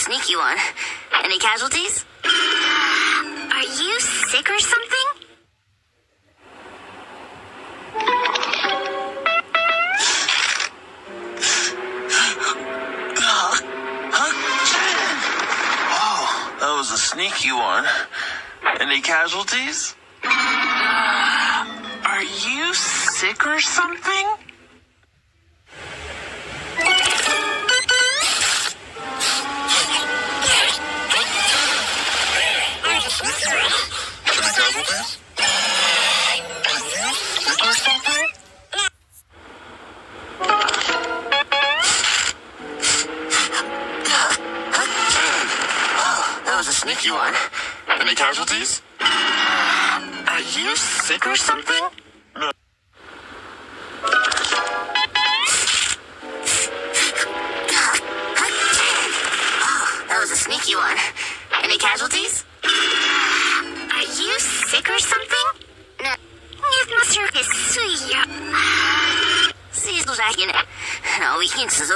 sneaky one. Any casualties? Are you sick or something? Oh, that was a sneaky one. Any casualties? Are you sick or something? That was a sneaky one. Any casualties? Are you sick or something? No. That was a sneaky one. Any casualties? Are you sick or something? No. Нет, мастер, суя. Сизу жахин. Но вихин цзу.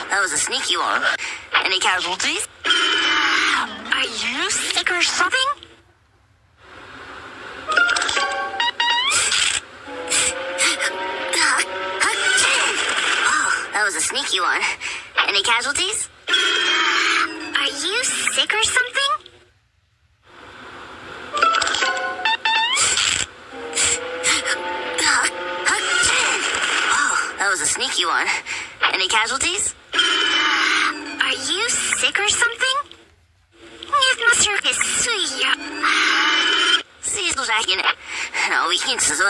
That was a sneaky one. Any casualties? Are you sick or something? That was a sneaky one. Any casualties? Are you sick or something? That was a sneaky one. Any casualties? Are you sick or something? Нет, мастер, суя. Сизу жахин. Но вихин цзу.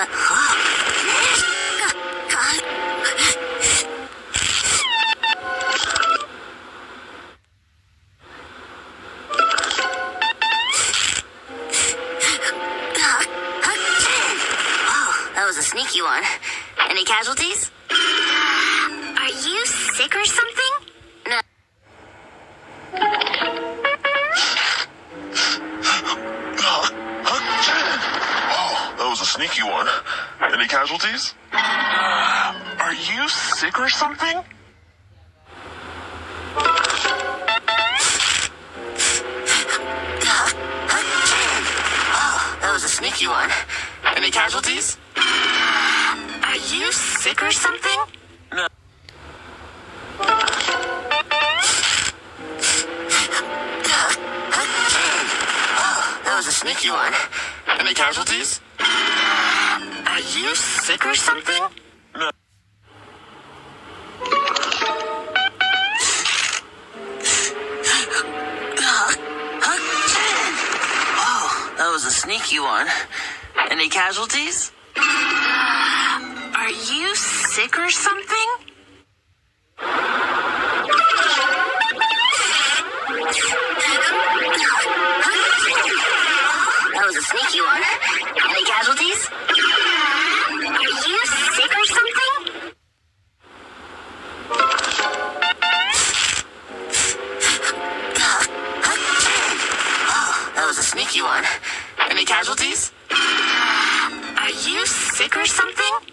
That was a sneaky one. Any casualties? Are you sick or something? No. Oh, that was a sneaky one. Any casualties? Are you sick or something? That was a sneaky one. Any casualties? Are you sick or something? No. That was a sneaky one. Any casualties? Are you sick or something? No. Oh, that was a sneaky one. Any casualties? Are you sick or something? That was a sneaky one. Any casualties? Are you sick or something? That was a sneaky one. Any casualties? Are you sick or something?